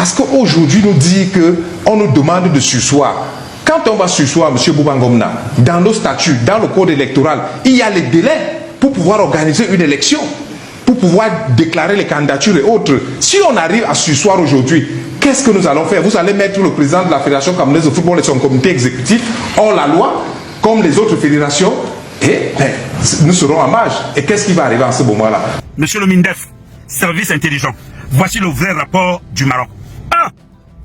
Parce qu'aujourd'hui, nous dit qu'on nous demande de sursoir. Quand on va sursoir, M. Boubangomna, dans nos statuts, dans le code électoral, il y a les délais pour pouvoir organiser une élection, pour pouvoir déclarer les candidatures et autres. Si on arrive à sursoir aujourd'hui, qu'est-ce que nous allons faire? Vous allez mettre le président de la Fédération camerounaise de football et son comité exécutif hors la loi, comme les autres fédérations, et nous serons en marge. Et qu'est-ce qui va arriver à ce moment-là? Monsieur le MINDEF, service intelligent, voici le vrai rapport du Maroc. 1.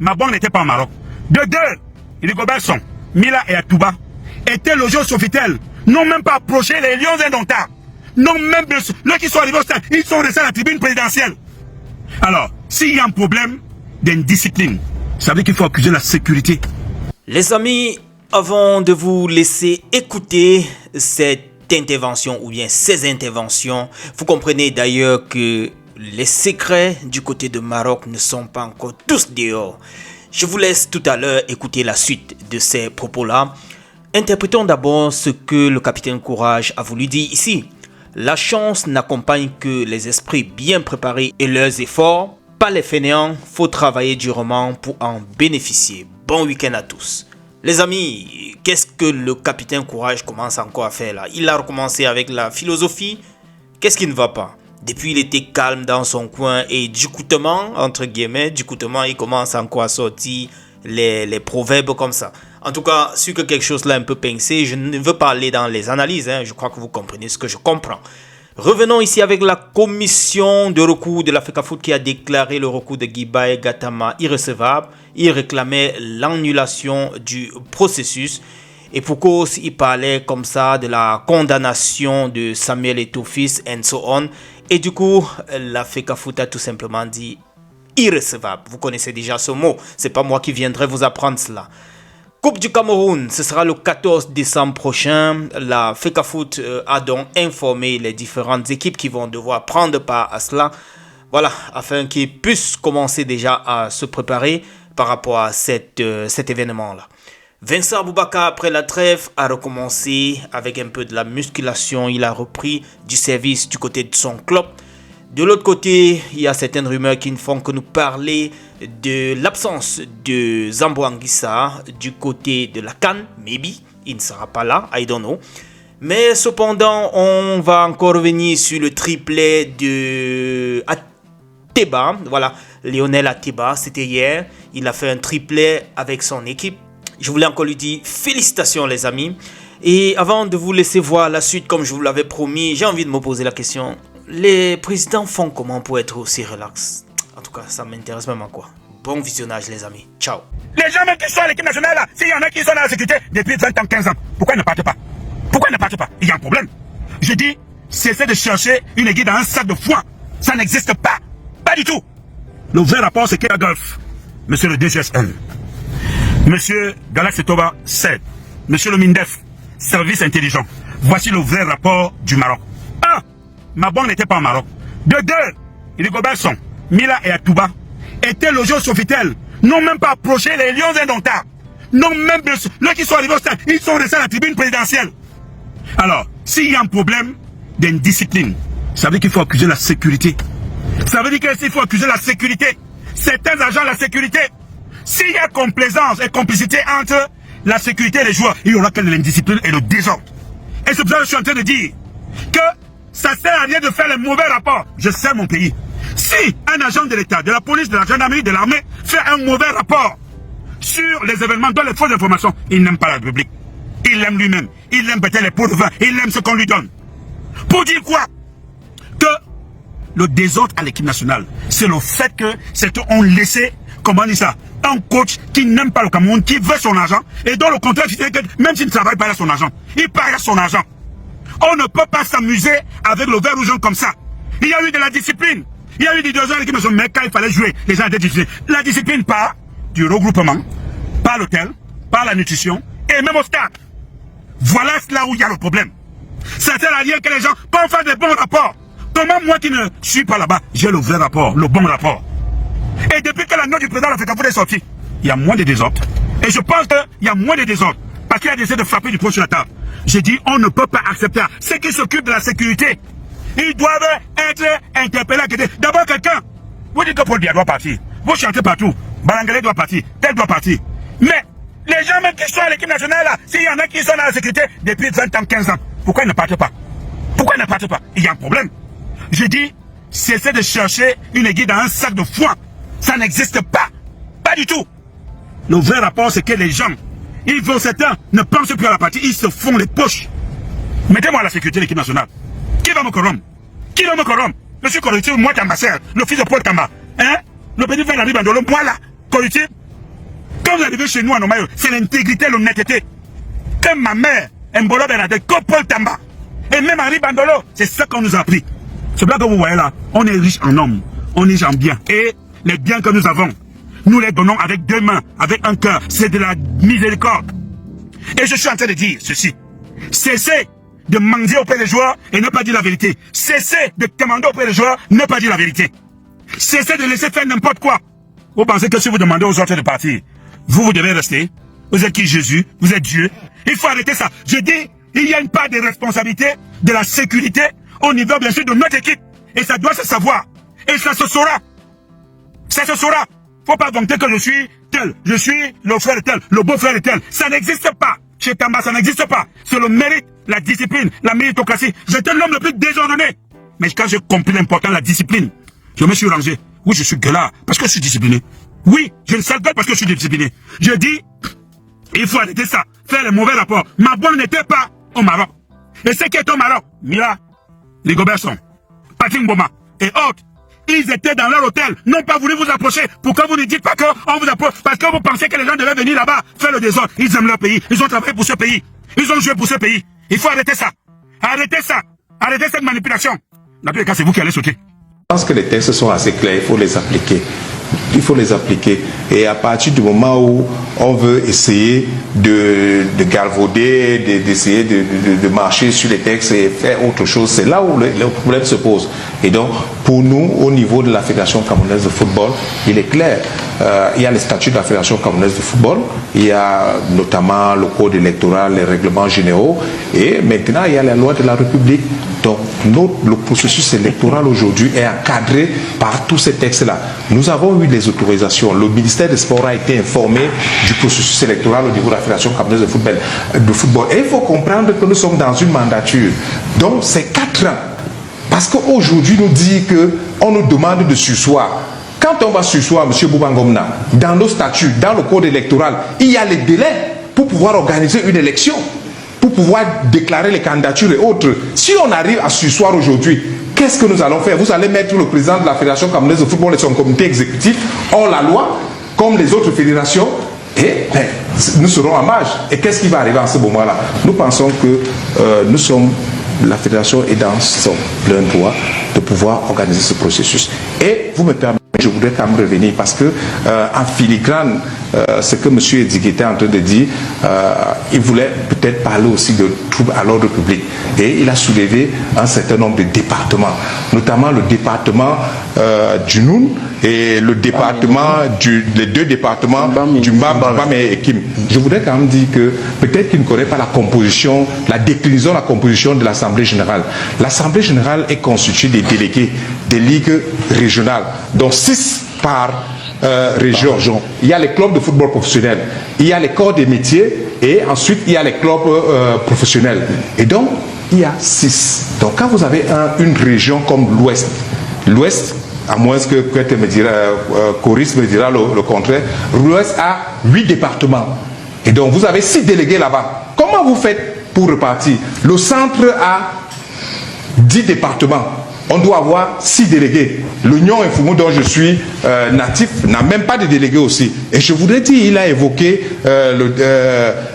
Mabon n'était pas au Maroc. De 2. Rigobertson, Mila et Atouba étaient logés au Sofitel, n'ont même pas approché les Lions indomptables. Non, même ceux qui sont arrivés au stade, ils sont restés à la tribune présidentielle. Alors, s'il y a un problème d'indiscipline, ça veut dire qu'il faut accuser la sécurité. Les amis, avant de vous laisser écouter cette intervention ou bien ces interventions, vous comprenez d'ailleurs que les secrets du côté de Maroc ne sont pas encore tous dehors. Je vous laisse tout à l'heure écouter la suite de ces propos-là. Interprétons d'abord ce que le capitaine Courage a voulu dire ici. La chance n'accompagne que les esprits bien préparés et leurs efforts. Pas les fainéants, faut travailler durement pour en bénéficier. Bon week-end à tous. Les amis, qu'est-ce que le capitaine Courage commence encore à faire là? Il a recommencé avec la philosophie. Qu'est-ce qui ne va pas? Depuis, il était calme dans son coin et ducoutement, entre guillemets, ducoutement, il commence encore à sortir les proverbes comme ça. En tout cas, sur que quelque chose là un peu pincé, je ne veux pas aller dans les analyses, je crois que vous comprenez ce que je comprends. Revenons ici avec la commission de recours de la FECAFOOT qui a déclaré le recours de Guibaye Gattama irrecevable. Il réclamait l'annulation du processus. Et pour cause, il parlait comme ça de la condamnation de Samuel Eto'o-Fils and so on. Et du coup, la FECAFOOT a tout simplement dit irrecevable. Vous connaissez déjà ce mot. C'est pas moi qui viendrai vous apprendre cela. Coupe du Cameroun, ce sera le 14 décembre prochain. La FECAFOOT a donc informé les différentes équipes qui vont devoir prendre part à cela. Voilà, afin qu'ils puissent commencer déjà à se préparer par rapport à cet événement-là. Vincent Aboubakar, après la trêve, a recommencé avec un peu de la musculation. Il a repris du service du côté de son club. De l'autre côté, il y a certaines rumeurs qui ne font que nous parler de l'absence de Zambo Anguissa du côté de la CAN. Maybe, il ne sera pas là, I don't know. Mais cependant, on va encore revenir sur le triplet de Ateba. Voilà, Lionel Ateba, c'était hier. Il a fait un triplet avec son équipe. Je voulais encore lui dire félicitations les amis. Et avant de vous laisser voir la suite comme je vous l'avais promis, j'ai envie de me poser la question. Les présidents font comment pour être aussi relax? En tout cas, ça m'intéresse même à quoi. Bon visionnage les amis. Ciao. Les gens même qui sont à l'équipe nationale là, s'il y en a qui sont dans la sécurité depuis 20 ans, 15 ans, pourquoi ils ne partent pas? Pourquoi ils ne partent pas? Il y a un problème. Je dis, cessez de chercher une aiguille dans un sac de foin. Ça n'existe pas. Pas du tout. Le vrai rapport c'est qu'il y a Golf. Monsieur le DGSN. Monsieur Galaxy Toba 7. Monsieur le MINDEF, service intelligent. Voici le vrai rapport du Maroc. 1. Mabon n'était pas au Maroc. De 2. Rigobertson, Mila et Atouba étaient logés au Sofitel. N'ont même pas approché les Lions indomptables. Non, même ceux qui sont arrivés au stade, ils sont restés à la tribune présidentielle. Alors, s'il y a un problème d'indiscipline, ça veut dire qu'il faut accuser la sécurité. Ça veut dire qu'il faut accuser la sécurité. Certains agents de la sécurité. S'il y a complaisance et complicité entre la sécurité et les joueurs, il y aura que de l'indiscipline et le désordre. Et c'est pour ça que je suis en train de dire que ça ne sert à rien de faire les mauvais rapports. Je sers mon pays. Si un agent de l'État, de la police, de la gendarmerie, de l'armée fait un mauvais rapport sur les événements, donne les fausses informations, il n'aime pas la République. Il l'aime lui-même. Il aime peut-être les pots de vin. Il aime ce qu'on lui donne. Pour dire quoi? Que le désordre à l'équipe nationale, c'est le fait que certains ont laissé, comment on dit ça, un coach qui n'aime pas le Cameroun, qui veut son argent, et dans le contraire, même s'il ne travaille pas à son argent, il part à son argent. On ne peut pas s'amuser avec le vert rouge comme ça. Il y a eu de la discipline. Il y a eu des 2 ans qui me sont mais quand il fallait jouer, les gens étaient disciplinés. La discipline part du regroupement, par l'hôtel, par la nutrition, et même au stade. Voilà là où il y a le problème. Ça sert à rien que les gens peuvent faire des bons rapports. Comment moi qui ne suis pas là-bas, j'ai le vrai rapport, le bon rapport. Et depuis que la note du président de la FECAFOOT est sortie, il y a moins de désordre. Et je pense qu'il y a moins de désordre. Parce qu'il a décidé de frapper du poing sur la table. J'ai dit, on ne peut pas accepter. Ceux qui s'occupent de la sécurité, ils doivent être interpellés. D'abord quelqu'un, vous dites que Paul Biya doit partir. Vous chantez partout. Balangale doit partir, tel doit partir. Mais les gens même qui sont à l'équipe nationale, là, s'il y en a qui sont dans la sécurité depuis 20 ans, 15 ans, pourquoi ils ne partent pas? Pourquoi ils ne partent pas? Il y a un problème. Je dis, cessez de chercher une aiguille dans un sac de foin. Ça n'existe pas. Pas du tout. Le vrai rapport, c'est que les gens, ils vont certains, ne pensent plus à la partie, ils se font les poches. Mettez-moi à la sécurité de l'équipe nationale. Qui va me corrompre? Qui va me corrompre? Je suis corruptible, moi Tambasseur, le fils de Paul Tamba. Hein? Le petit frère d'Henri Bandolo, moi là, corruptible. Quand vous arrivez chez nous à Nomayo, c'est l'intégrité, l'honnêteté. Comme ma mère, Mbolo Bernadette, comme Paul Tamba. Et même Henri Bandolo, c'est ça qu'on nous a appris. C'est là que vous voyez là, on est riche en hommes, on est riche en biens. Et les biens que nous avons, nous les donnons avec deux mains, avec un cœur. C'est de la miséricorde. Et je suis en train de dire ceci. Cessez de mendier auprès des joueurs et ne pas dire la vérité. Cessez de commander auprès des joueurs, ne pas dire la vérité. Cessez de laisser faire n'importe quoi. Vous pensez que si vous demandez aux autres de partir, vous devez rester. Vous êtes qui, Jésus? Vous êtes Dieu. Il faut arrêter ça. Je dis, il y a une part de responsabilité de la sécurité au niveau, bien sûr, de notre équipe. Et ça doit se savoir. Et ça se saura. Ça se saura. Faut pas vanter que je suis tel. Je suis le frère de tel, le beau-frère de tel. Ça n'existe pas. Chez Tamba, ça n'existe pas. C'est le mérite, la discipline, la méritocratie. J'étais l'homme le plus désordonné. Mais quand j'ai compris l'important de la discipline, je me suis rangé. Oui, je suis gueulard parce que je suis discipliné. Oui, je ne sale gueule parce que je suis discipliné. Je dis, il faut arrêter ça. Faire les mauvais rapports. Ma bonne n'était pas au Maroc. Et ce qui est au Maroc, Mila, les Goberson, Patrick Mboma et autres, ils étaient dans leur hôtel, n'ont pas voulu vous approcher. Pourquoi vous ne dites pas qu'on vous approche? Parce que vous pensez que les gens devaient venir là-bas faire le désordre. Ils aiment leur pays, ils ont travaillé pour ce pays, ils ont joué pour ce pays. Il faut arrêter ça. Arrêtez ça. Arrêtez cette manipulation. Dans tous les cas, c'est vous qui allez sauter. Je pense que les textes sont assez clairs, il faut les appliquer. Il faut les appliquer. Et à partir du moment où on veut essayer de galvauder, d'essayer de marcher sur les textes et faire autre chose, c'est là où le problème se pose. Et donc, pour nous, au niveau de la Fédération camerounaise de football, il est clair. Il y a les statuts de la Fédération camerounaise de football, il y a notamment le code électoral, les règlements généraux, et maintenant il y a la loi de la République. Donc, le processus électoral aujourd'hui est encadré par tous ces textes-là. Nous avons eu des autorisations. Le ministère des Sports a été informé du processus électoral au niveau de la Fédération camerounaise de football. Et il faut comprendre que nous sommes dans une mandature. Donc, c'est 4 ans. Parce qu'aujourd'hui, nous dit qu'on nous demande de sursoir. Quand on va sursoir, M. Boubangomna, dans nos statuts, dans le code électoral, il y a les délais pour pouvoir organiser une élection, pour pouvoir déclarer les candidatures et autres. Si on arrive à sursoir aujourd'hui, qu'est-ce que nous allons faire? Vous allez mettre le président de la Fédération camerounaise de football et son comité exécutif hors la loi, comme les autres fédérations, et nous serons en marge. Et qu'est-ce qui va arriver à ce moment-là? Nous pensons que la fédération est dans son plein droit de pouvoir organiser ce processus. Et vous me permettez, je voudrais quand même revenir parce que en filigrane, ce que M. Edzik était en train de dire, il voulait peut-être parler aussi de troubles à l'ordre public. Et il a soulevé un certain nombre de départements, notamment le département du Noun et le département les deux départements du Mbam et Kim. Je voudrais quand même dire que peut-être qu'il ne connaît pas la composition, la déclinaison, la composition de l'Assemblée générale. L'Assemblée générale est constituée des délégués des ligues régionales, dont 6 par région. Il y a les clubs de football professionnels, il y a les corps des métiers et ensuite il y a les clubs professionnels. Et donc, il y a 6. Donc, quand vous avez une région comme l'Ouest, à moins que Coris me dira le contraire, l'Ouest a 8 départements. Et donc, vous avez 6 délégués là-bas. Comment vous faites pour repartir? Le centre a 10 départements. On doit avoir 6 délégués. L'Union Infoumou dont je suis natif n'a même pas de délégués aussi. Et je voudrais dire, il a évoqué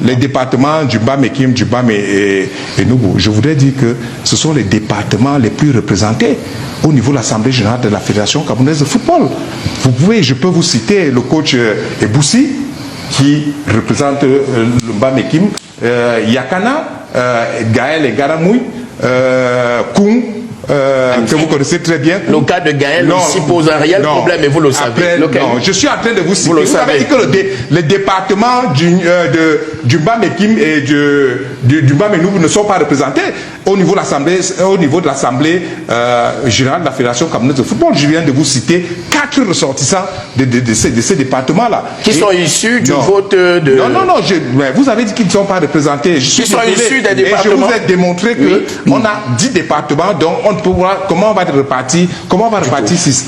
les départements du Bam et Kim, du Bam et Nougou. Je voudrais dire que ce sont les départements les plus représentés au niveau de l'Assemblée générale de la Fédération camerounaise de football. Je peux vous citer le coach Eboussi, qui représente le Bam et Kim, Yakana, Gaël et Garamouy, Koum, que vous connaissez très bien. Le cas de Gaël aussi pose un réel problème et vous le savez. Après, non, je suis en train de vous citer. Vous avez dit que le département du Bas-Mekim et du Bas-Menou ne sont pas représentés au niveau de l'Assemblée générale de la Fédération camerounaise de football. Je viens de vous citer 4 ressortissants de ces départements-là. Qui sont issus du vote de... Non, vous avez dit qu'ils ne sont pas représentés. Ils sont issus des départements. Et je vous ai démontré qu'on a 10 départements, donc on peut voir comment on va répartir 6.